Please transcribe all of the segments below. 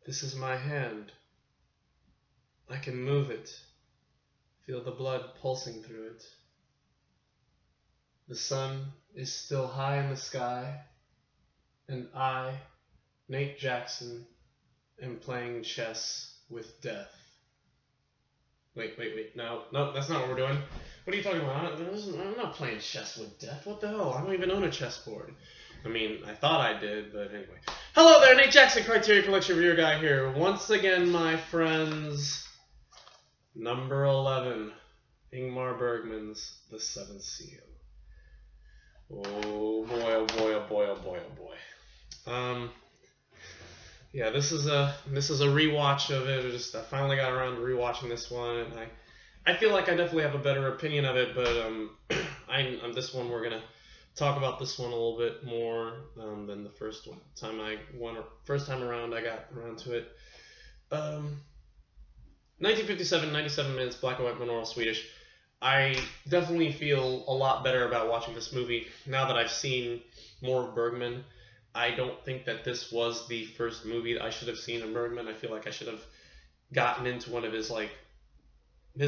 This is my hand. I can move it. Feel the blood pulsing through it. The sun is still high in the sky, and I, Nate Jackson, am playing chess with death. Wait. No, that's not what we're doing. What are you talking about? I'm not playing chess with death. What the hell? I don't even own a chessboard. I mean, I thought I did, but anyway. Hello there, Nate Jackson, Criterion Collection Reviewer Guy here. Once again, my friends, number 11, Ingmar Bergman's The Seventh Seal. Oh boy, oh boy, oh boy, oh boy, oh boy. Yeah, this is a rewatch of it. I finally got around to rewatching this one, and I feel like I definitely have a better opinion of it. But this one we're gonna talk about this one a little bit more than the first one. First time around, I got around to it. 1957, 97 minutes, black and white, monaural Swedish. I definitely feel a lot better about watching this movie now that I've seen more of Bergman. I don't think that this was the first movie that I should have seen of Bergman. I feel like I should have gotten into one of his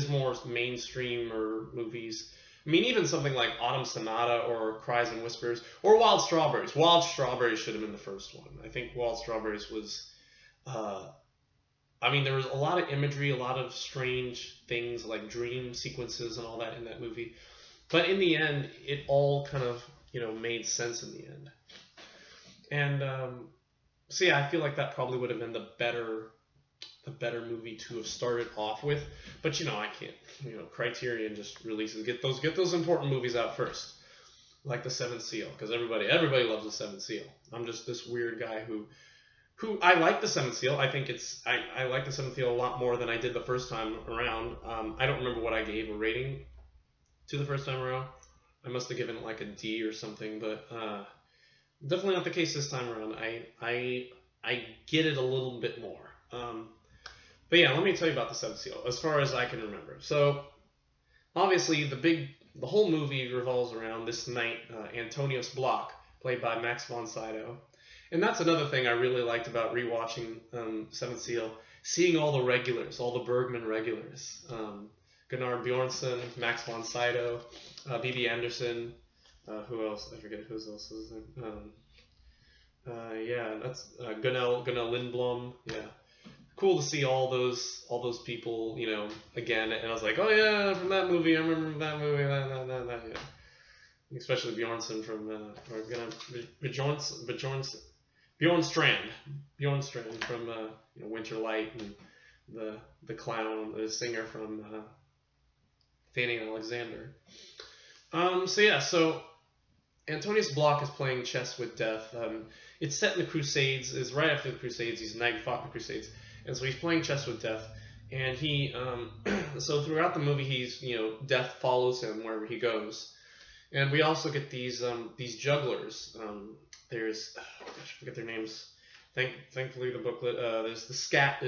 more mainstream movies. I mean, even something like Autumn Sonata or Cries and Whispers or Wild Strawberries. Wild Strawberries should have been the first one. I think Wild Strawberries was... I mean, there was a lot of imagery, a lot of strange things like dream sequences and all that in that movie. But in the end, it all kind of, made sense in the end. And so yeah, I feel like that probably would have been the better movie to have started off with. But I can't. Criterion just releases get those important movies out first, like The Seventh Seal, because everybody loves The Seventh Seal. I'm just this weird guy who I like The Seventh Seal. I think I like The Seventh Seal a lot more than I did the first time around. I don't remember what I gave a rating to the first time around. I must have given it like a D or something, but definitely not the case this time around. I get it a little bit more. But yeah, let me tell you about The Seventh Seal as far as I can remember. So obviously the whole movie revolves around this knight, Antonius Block, played by Max von Sydow. And that's another thing I really liked about rewatching Seventh Seal, seeing all the regulars, all the Bergman regulars. Gunnar Bjornsson, Max von Sydow, B.B. Anderson, who else? I forget who else is there. Yeah, that's Gunnel Lindblom. Yeah, cool to see all those people, again. And I was like, oh yeah, from that movie, I remember that movie. That. Yeah. Especially Bjornsson from Bjornstrand from Winter Light, and the clown, the singer from Fanny and Alexander. So Antonius Block is playing chess with death. It's set in the Crusades. It's right after the Crusades. He's a knight who fought in the Crusades, and so he's playing chess with death. And he so throughout the movie, he's death follows him wherever he goes. And we also get these jugglers. There's I forget their names. Thankfully, the booklet. There's Scat,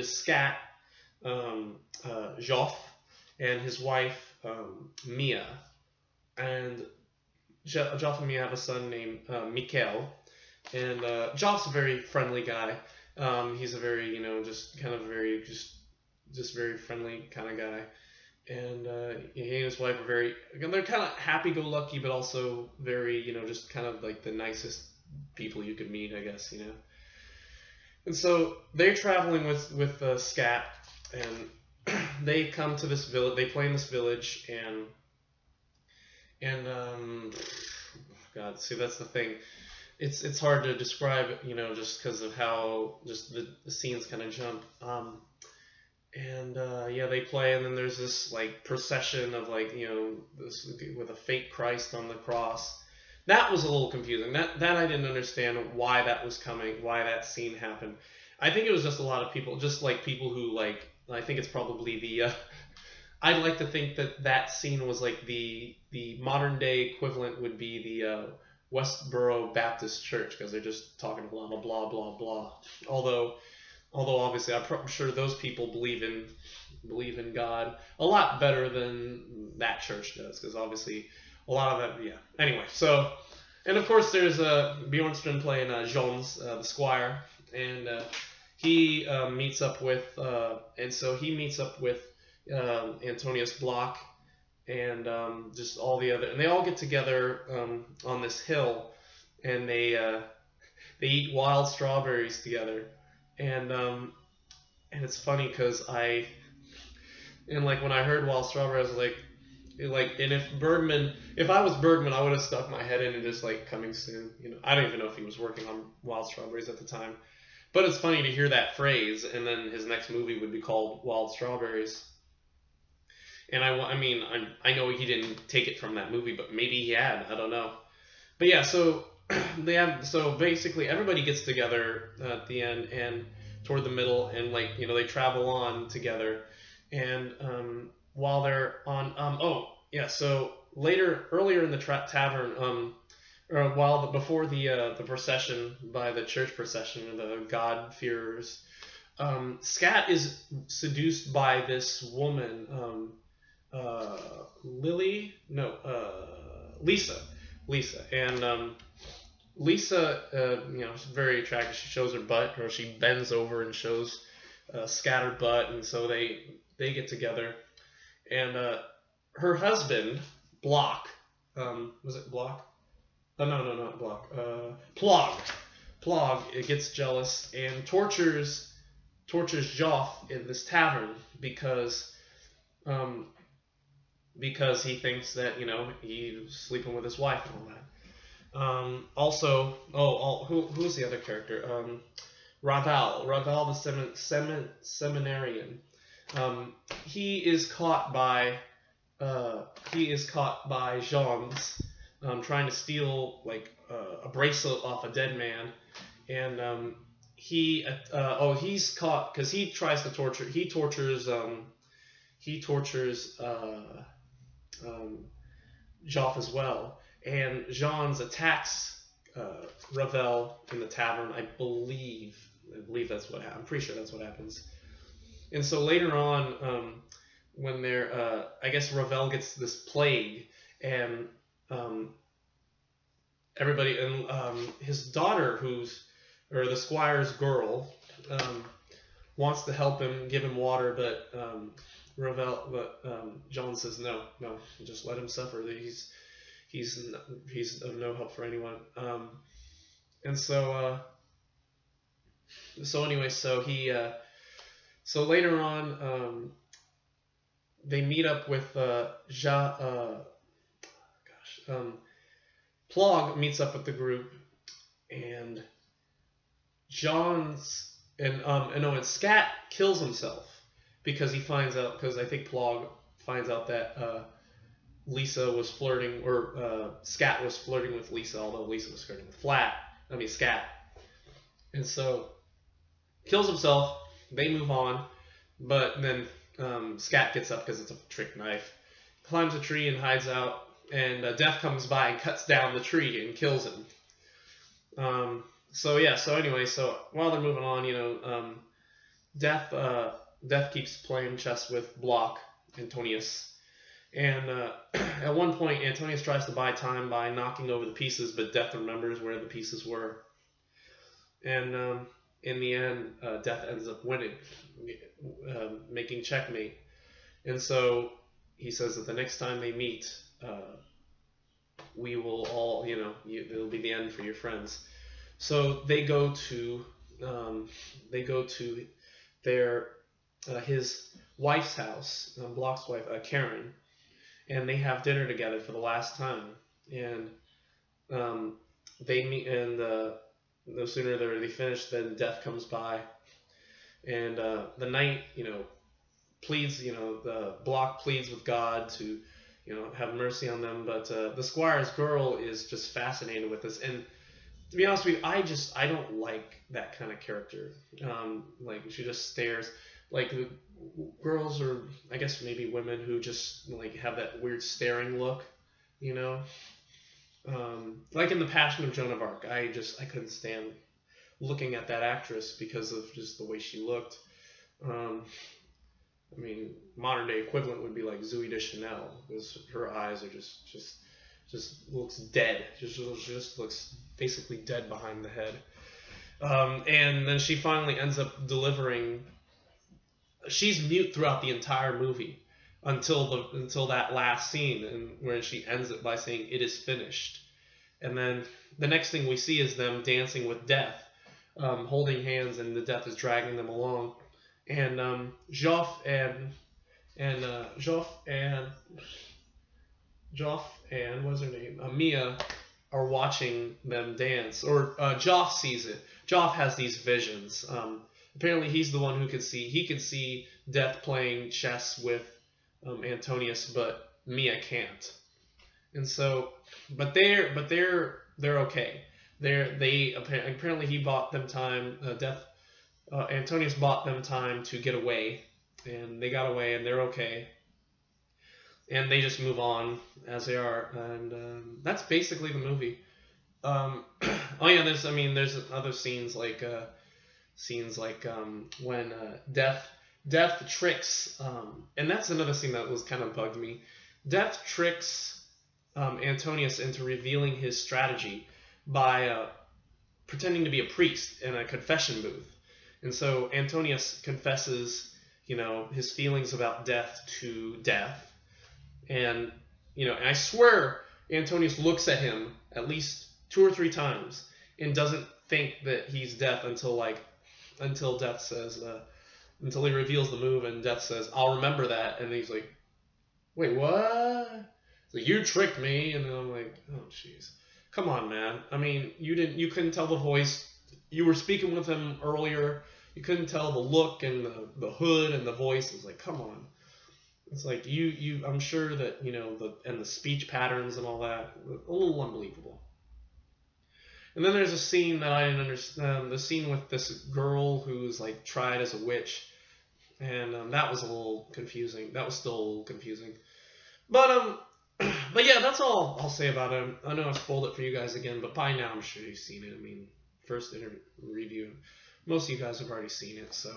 Joff, and his wife Mia. And Joff and Mia have a son named Mikkel. And Joff's a very friendly guy. He's a very just very friendly kind of guy. And he and his wife are they're kind of happy-go-lucky, but also very, just kind of like the nicest people you could meet, I guess, And so they're traveling with Scat, and they come to this village. They play in this village, and God, see, that's the thing. It's hard to describe, just because of how just the scenes kind of jump. Yeah, they play, and then there's this procession of this with a fake Christ on the cross. That was a little confusing. That I didn't understand why that was coming, why that scene happened. I think it was just a lot of people, just people who I think it's probably the. I'd like to think that scene was the modern day equivalent would be the Westboro Baptist Church, because they're just talking blah blah blah blah blah. Although obviously I'm sure those people believe in God a lot better than that church does, because obviously a lot of that, yeah. Anyway, so, and of course there's Bjornstrand playing Jones, the squire, and he meets up with, and so he meets up with Antonius Block and just all the other, and they all get together on this hill, and they eat wild strawberries together, and it's funny because when I heard wild strawberries, I was like, and if I was Bergman, I would have stuck my head in and just like coming soon. I don't even know if he was working on Wild Strawberries at the time, but it's funny to hear that phrase, and then his next movie would be called Wild Strawberries. And I know he didn't take it from that movie, but maybe he had. I don't know. But yeah, so so basically everybody gets together at the end and toward the middle, and they travel on together, and while they're on so earlier in the tavern, or before the procession, by the church procession, the God-fearers, Scat is seduced by this woman, Lisa, and Lisa, is very attractive. She shows her butt, or she bends over and shows Scat her butt, and so they get together. And her husband, Block, was it Block? Oh, no, not Block. Plog, it gets jealous and tortures Joff in this tavern because he thinks that he's sleeping with his wife and all that. Also, who's the other character? Raval the seminarian. He is caught by Jean's trying to steal a bracelet off a dead man, and he's caught because he tries to tortures Joff as well, and Jean's attacks Ravel in the tavern. I believe that's what happened. I'm pretty sure that's what happens. And so later on, when they're, I guess Ravel gets this plague, and everybody, and his daughter, or the squire's girl, wants to help him, give him water, but John says no, just let him suffer. He's of no help for anyone. And so anyway, so later on, they meet up with Plog meets up with the group, and and Scat kills himself because I think Plog finds out that Lisa was flirting, or Scat was flirting with Lisa, although Lisa was flirting with Scat. And so kills himself. They move on, but then Scat gets up because it's a trick knife, climbs a tree and hides out, and Death comes by and cuts down the tree and kills him. So anyway, while they're moving on, Death keeps playing chess with Block, Antonius, and at one point Antonius tries to buy time by knocking over the pieces, but Death remembers where the pieces were, and in the end, Death ends up winning, making checkmate. And so he says that the next time they meet, we will all, it'll be the end for your friends. So they go to his wife's house, Block's wife, Karen, and they have dinner together for the last time. And they meet, and no sooner they finish than Death comes by, and the knight, pleads, the Block pleads with God to, have mercy on them, but the squire's girl is just fascinated with this, and to be honest with you, I don't like that kind of character. She just stares. The girls, or I guess maybe women, who just have that weird staring look, like in The Passion of Joan of Arc, I couldn't stand looking at that actress because of just the way she looked. Modern day equivalent would be like Zooey Deschanel, because her eyes are just looks dead. Just looks basically dead behind the head. And then she finally ends up delivering. She's mute throughout the entire movie until that last scene, and where she ends it by saying "It is finished." And then the next thing we see is them dancing with Death, holding hands, and the Death is dragging them along. And Joff and Joff and what's her name? Mia are watching them dance, or Joff sees it. Joff has these visions. Apparently, he's the one who could see. He could see Death playing chess with Antonius, but Mia can't. And so, but they're okay. They apparently he bought them time. Antonius bought them time to get away, and they got away, and they're okay. And they just move on as they are, and that's basically the movie. Oh yeah, there's other scenes like when Death tricks, and that's another scene that was kind of bugged me. Death tricks Antonius into revealing his strategy by pretending to be a priest in a confession booth, and so Antonius confesses, his feelings about Death to Death. And, and I swear Antonius looks at him at least 2 or 3 times and doesn't think that he's Death until Death says, until he reveals the move and Death says, "I'll remember that." And he's like, "Wait, what?" It's like, "You tricked me." And then I'm like, oh, jeez. Come on, man. I mean, you couldn't tell the voice. You were speaking with him earlier. You couldn't tell the look and the hood and the voice. It's like, come on. It's like I'm sure that the speech patterns and all that, a little unbelievable. And then there's a scene that I didn't understand, the scene with this girl who's like tried as a witch, and that was a little confusing. That was still a little confusing. But yeah, that's all I'll say about it. I know I spoiled it for you guys again, but by now I'm sure you've seen it. I mean, first review, most of you guys have already seen it, so.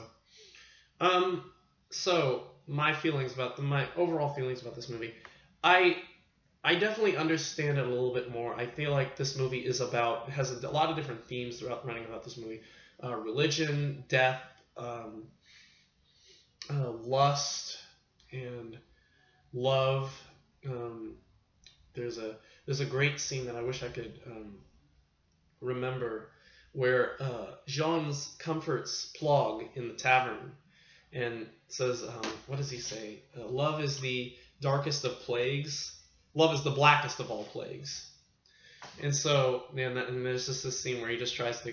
So my overall feelings about this movie, I definitely understand it a little bit more. I feel like this movie has a lot of different themes throughout running about this movie: religion, death, lust, and love. There's a great scene that I wish I could remember, where Jean's comforts Plog in the tavern and says, what does he say? Love is the darkest of plagues. Love is the blackest of all plagues. And so, man, and there's just this scene where he just tries to,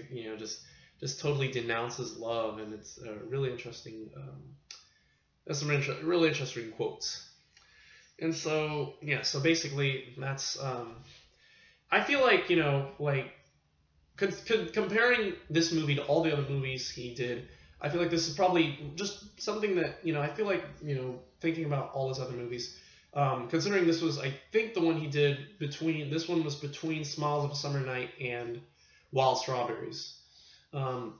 just totally denounces love, and it's really interesting. That's some really interesting quotes. And so, yeah, so basically that's, I feel like, comparing this movie to all the other movies he did, I feel like this is probably just something that, I feel like, thinking about all his other movies, considering this was, I think the one he did this one was between Smiles of a Summer Night and Wild Strawberries. I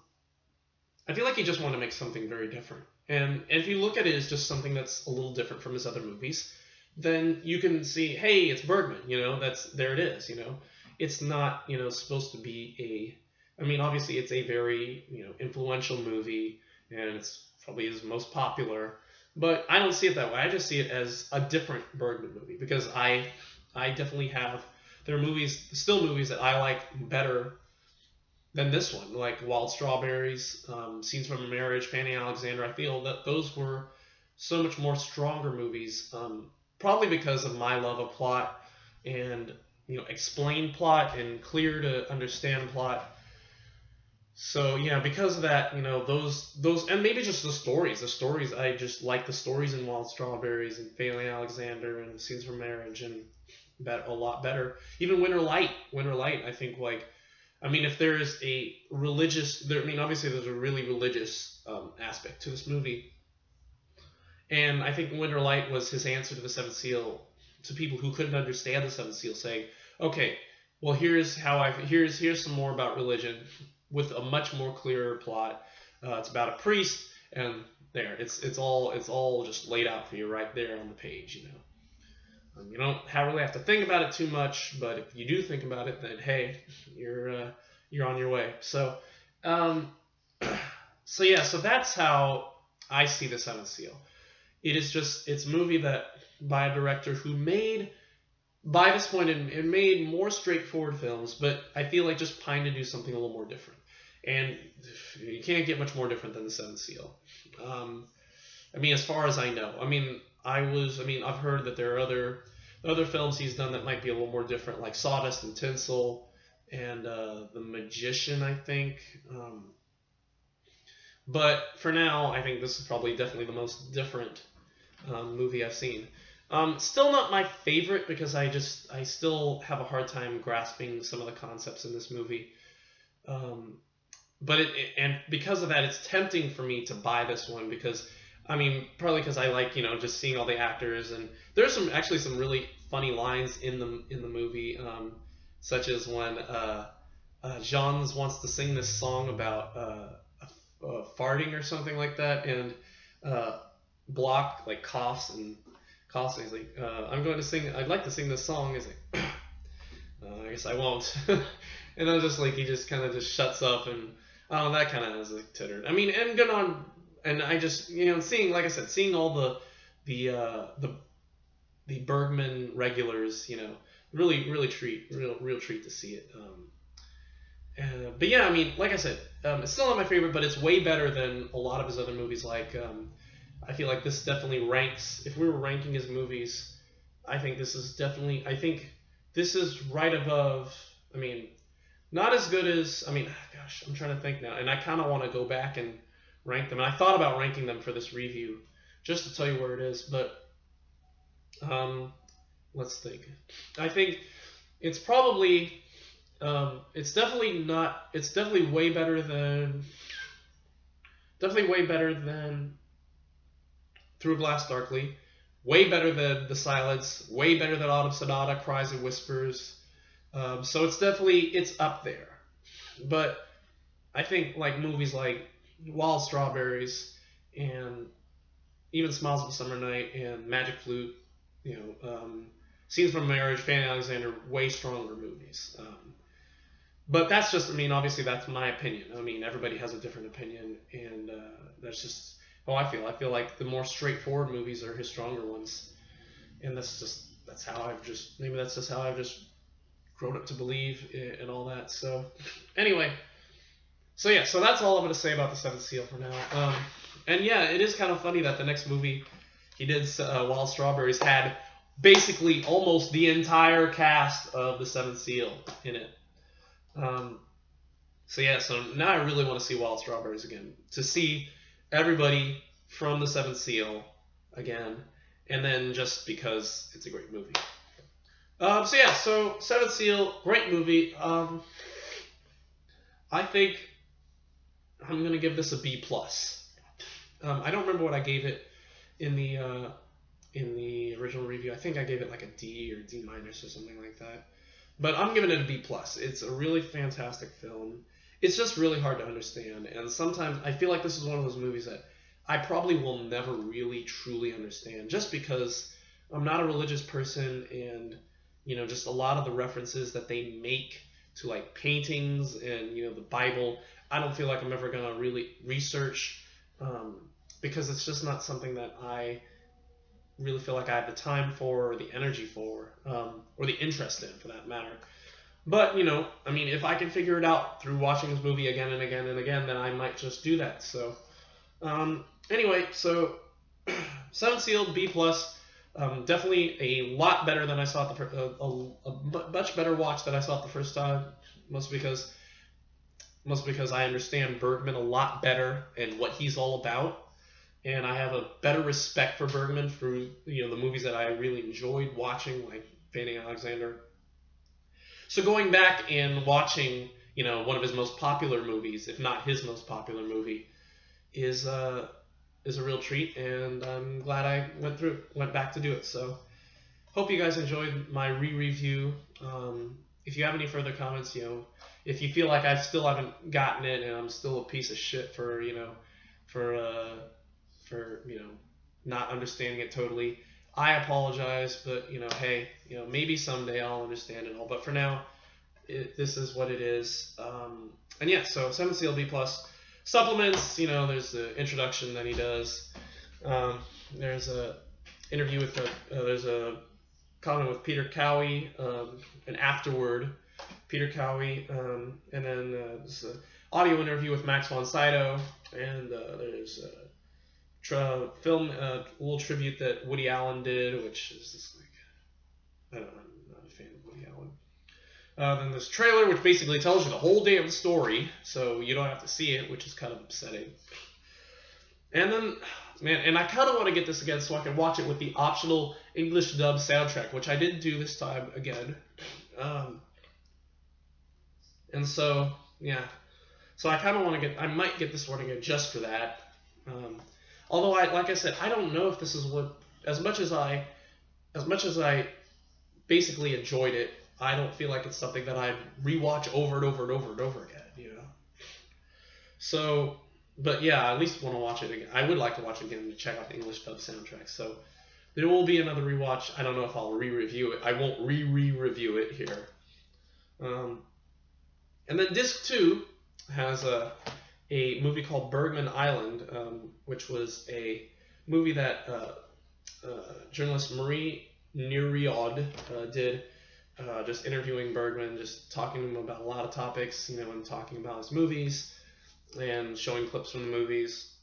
feel like he just wanted to make something very different. And if you look at it as just something that's a little different from his other movies, then you can see, hey, it's Bergman, there it is, It's not, supposed to be obviously it's a very, influential movie, and it's probably his most popular, but I don't see it that way. I just see it as a different Bergman movie, because I definitely there are still movies that I like better than this one, like Wild Strawberries, Scenes from a Marriage, Fanny Alexander. I feel that those were so much more stronger movies, probably because of my love of plot and, explained plot and clear to understand plot. So yeah, because of that, those, and maybe just the stories. I just like the stories in Wild Strawberries and Fanny Alexander and Scenes from Marriage, and a lot better. Even Winter Light, I think, if there is a religious, obviously there's a really religious aspect to this movie, and I think Winter Light was his answer to the Seventh Seal, to people who couldn't understand the Seventh Seal, saying, okay, well, here's some more about religion with a much more clearer plot. It's about a priest, and there, it's all just laid out for you right there on the page, You don't really have to think about it too much, but if you do think about it, then hey, you're on your way. So Um, so yeah, so that's how I see the Seventh Seal. It is just it's a movie that by a director who made by this point it made more straightforward films, but I feel like just pined to do something a little more different. And you can't get much more different than the Seventh Seal. Um, I mean, as far as I know, I mean, I've heard that there are other films he's done that might be a little more different, like Sawdust and Tinsel, and The Magician, I think. But for now, I think this is probably definitely the most different movie I've seen. Still not my favorite because I still have a hard time grasping some of the concepts in this movie. Um, and because of that, it's tempting for me to buy this one because I mean probably because I like just seeing all the actors, and there's some really funny lines in the movie, such as when Jean wants to sing this song about farting or something like that, and Block like coughs and he's like, I'd like to sing this song. He's like, I guess I won't. And I was just like, he just kind of just shuts up, and that kind of was like tittered. I mean, and going on, and I just seeing, like I said, seeing all the Bergman regulars, really real treat to see it. But yeah, I mean, like I said, it's still not my favorite, but it's way better than a lot of his other movies. Like, I feel like this definitely ranks. If we were ranking his movies, I think this is right above. I mean, not as good as. I mean, gosh, I'm trying to think now, and I kind of want to go back and rank them. And I thought about ranking them for this review, just to tell you where it is. But let's think. I think it's probably. It's definitely not. It's definitely way better than. Definitely way better than Through Glass Darkly. Way better than The Silence. Way better than Autumn Sonata, Cries and Whispers. So it's up there. But I think like movies like Wild Strawberries and even Smiles of a Summer Night and Magic Flute, Scenes from Marriage, Fanny Alexander, way stronger movies. But that's just, I mean, obviously that's my opinion. I mean, everybody has a different opinion, and that's just how I feel. I feel like the more straightforward movies are his stronger ones, and that's how I've just grown up to believe and all that. So anyway, so that's all I'm going to say about The Seventh Seal for now. And yeah, it is kind of funny that the next movie he did, Wild Strawberries, had basically almost the entire cast of The Seventh Seal in it. So now I really want to see Wild Strawberries again, to see everybody from The Seventh Seal again, and then just because it's a great movie. So Seventh Seal, great movie. I think I'm gonna give this a B+. I don't remember what I gave it in the original review. I think I gave it like a D or D- or something like that. But I'm giving it a B+. It's a really fantastic film. It's just really hard to understand, and sometimes I feel like this is one of those movies that I probably will never really truly understand, just because I'm not a religious person, and just a lot of the references that they make to like paintings and the Bible, I don't feel like I'm ever gonna really research, because it's just not something that I really feel like I have the time for, or the energy for, or the interest in, for that matter. But I mean, if I can figure it out through watching this movie again and again and again, then I might just do that. So anyway, so Seventh Seal, B+. Definitely a lot better than I saw it a much better watch than I saw it the first time, mostly because I understand Bergman a lot better and what he's all about. And I have a better respect for Bergman for the movies that I really enjoyed watching, like Fanny Alexander. So going back and watching one of his most popular movies, if not his most popular movie, is a real treat, and I'm glad I went back to do it. So hope you guys enjoyed my re-review. If you have any further comments, if you feel like I still haven't gotten it and I'm still a piece of shit for not understanding it totally, I apologize, but hey, maybe someday I'll understand it all. But for now, this is what it is. And yeah, so 7 Seal B+. Supplements, you know, there's the introduction that he does. There's a interview with there's a comment with Peter Cowie, an afterward Peter Cowie, and then there's an audio interview with Max von Sydow, and there's a film, a little tribute that Woody Allen did, which is just like, I don't know, I'm not a fan of Woody Allen. Then this trailer, which basically tells you the whole damn story, so you don't have to see it, which is kind of upsetting. And then, man, and I kind of want to get this again so I can watch it with the optional English dub soundtrack, which I did do this time again. And so, yeah. So I kind of want to I might get this one again just for that. Although, like I said, I don't know if this is what, as much as I basically enjoyed it, I don't feel like it's something that I'd rewatch over and over and over and over again, you know. So, but yeah, I at least want to watch it again. I would like to watch it again to check out the English dub soundtrack. So there will be another rewatch. I don't know if I'll re-review it. I won't re-review it here. And then Disc 2 has a movie called Bergman Island, which was a movie that journalist Marie Neriod did, just interviewing Bergman, just talking to him about a lot of topics, you know, and talking about his movies and showing clips from the movies.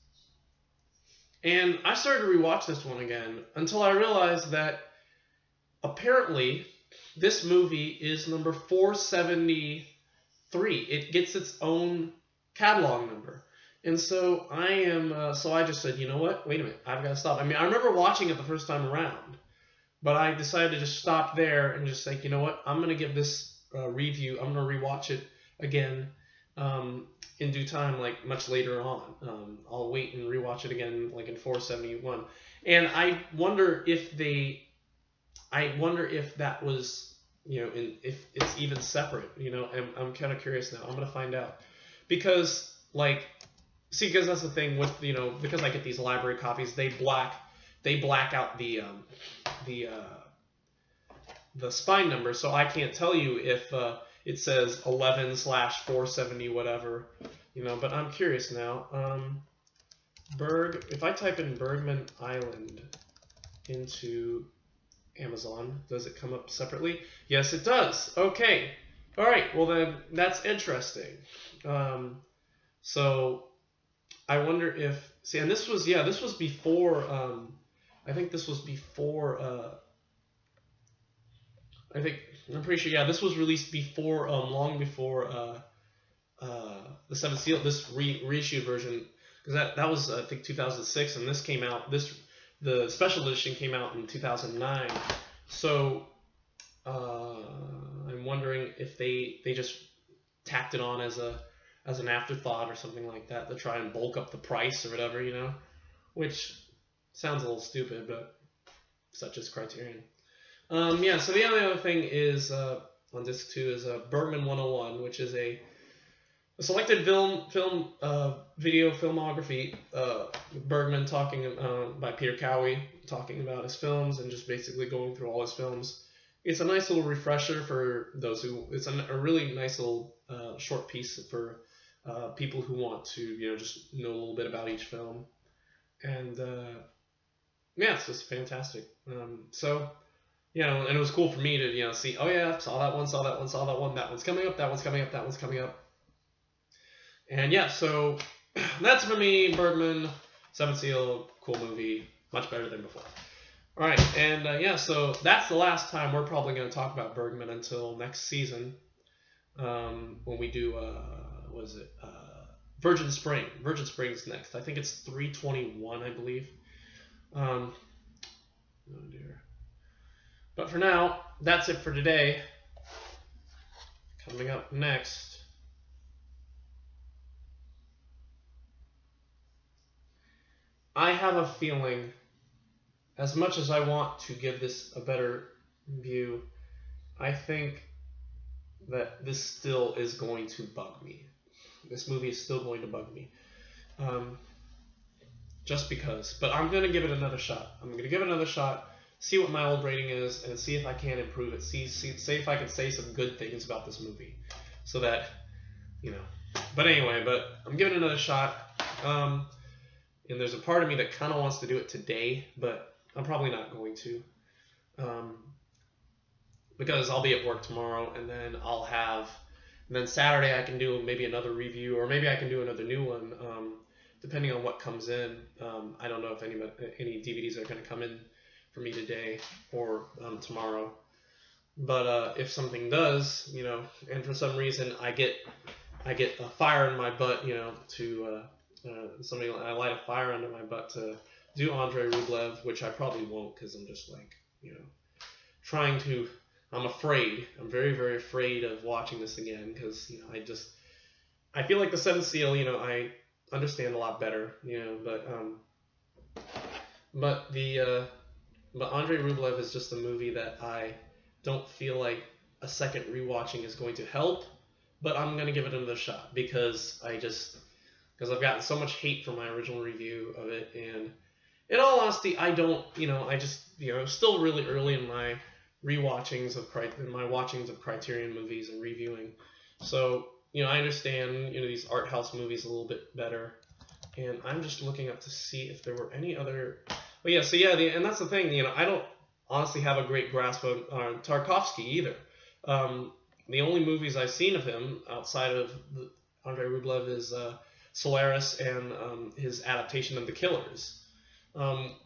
And I started to rewatch this one again until I realized that apparently this movie is number 473. It gets its own catalog number. And so I just said, you know what? Wait a minute. I've got to stop. I mean, I remember watching it the first time around, but I decided to just stop there and just think, you know what? I'm going to give this review. I'm going to rewatch it again in due time, like much later on. I'll wait and rewatch it again, like in 471. And I wonder if that was, you know, if it's even separate. You know, I'm kind of curious now. I'm going to find out. Because, like, see, because that's the thing with, you know, because I get these library copies, they black out the spine number, so I can't tell you if it says 11/470 whatever, you know. But I'm curious now. If I type in Bergman Island into Amazon, does it come up separately? Yes, it does. Okay. All right. Well, then that's interesting. So I wonder if, see, and this was before. I think this was before. I'm pretty sure. Yeah, this was released before, long before the 7th Seal. This reissued version, because that was I think 2006, and this came out. The special edition came out in 2009. So I'm wondering if they just tacked it on as an afterthought or something like that to try and bulk up the price or whatever, you know, which sounds a little stupid, but such is Criterion. Yeah, so the only other thing is on disc 2 is Bergman 101, which is a selected video filmography. Bergman talking by Peter Cowie, talking about his films and just basically going through all his films. It's a nice little refresher for those who. It's a really nice little short piece for people who want to, you know, just know a little bit about each film. And yeah, it's just fantastic. So, you know, and it was cool for me to, you know, see, oh yeah, saw that one, that one's coming up, that one's coming up. And yeah, so that's for me, Bergman, 7th Seal, cool movie, much better than before. All right, and yeah, so that's the last time we're probably going to talk about Bergman until next season, when we do, what is it, Virgin Spring. Virgin Spring's next. I think it's 321, I believe. Oh dear. But for now, that's it for today. Coming up next, I have a feeling, as much as I want to give this a better view, I think that this still is going to bug me. This movie is still going to bug me. Just because. But I'm going to give it another shot. See what my old rating is, and see if I can improve it. See if I can say some good things about this movie. So that, you know, But anyway, I'm giving it another shot. And there's a part of me that kind of wants to do it today, but I'm probably not going to. Because I'll be at work tomorrow, and then and then Saturday I can do maybe another review, or maybe I can do another new one, depending on what comes in. I don't know if any DVDs are going to come in for me today or tomorrow. But if something does, and for some reason I get a fire in my butt, to I light a fire under my butt to do Andrei Rublev, which I probably won't, because I'm just like, trying to. I'm afraid. I'm very, very afraid of watching this again, because I feel like The Seventh Seal. I understand a lot better. But Andrei Rublev is just a movie that I don't feel like a second rewatching is going to help. But I'm gonna give it another shot because I've gotten so much hate from my original review of it, and in all honesty, I don't. Still really early in my rewatchings of Criterion movies and reviewing. So, I understand, these art house movies a little bit better. And I'm just looking up to see if there were any other. But yeah, and that's the thing, I don't honestly have a great grasp of Tarkovsky either. The only movies I've seen of him outside of Andrei Rublev is Solaris and his adaptation of The Killers.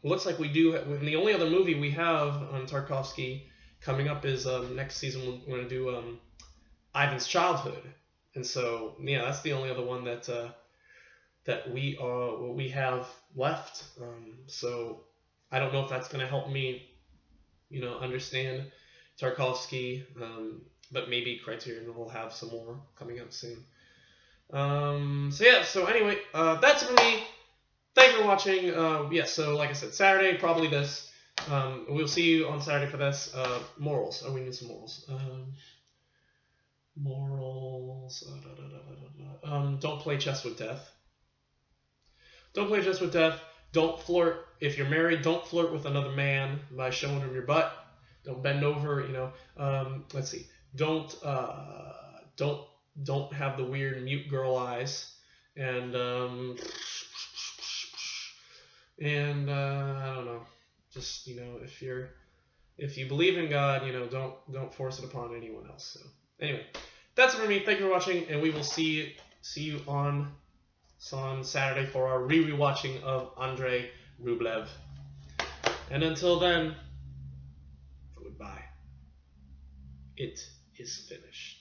Looks like we do. And the only other movie we have on Tarkovsky coming up is next season we're going to do Ivan's Childhood, and so that's the only other one that we have left. So I don't know if that's going to help me, understand Tarkovsky, but maybe Criterion will have some more coming up soon. So anyway, that's it for me. Thanks for watching. So like I said, Saturday, probably this. We'll see you on Saturday for this. Morals. Oh, we need some morals. Morals. Don't play chess with death. Don't play chess with death. Don't flirt. If you're married, don't flirt with another man by showing him your butt. Don't bend over. Let's see. Don't have the weird mute girl eyes. And I don't know. Just, if you believe in God, don't force it upon anyone else. So anyway, that's it for me. Thank you for watching, and we will see you on Saturday for our rewatching of Andrei Rublev. And until then, goodbye. It is finished.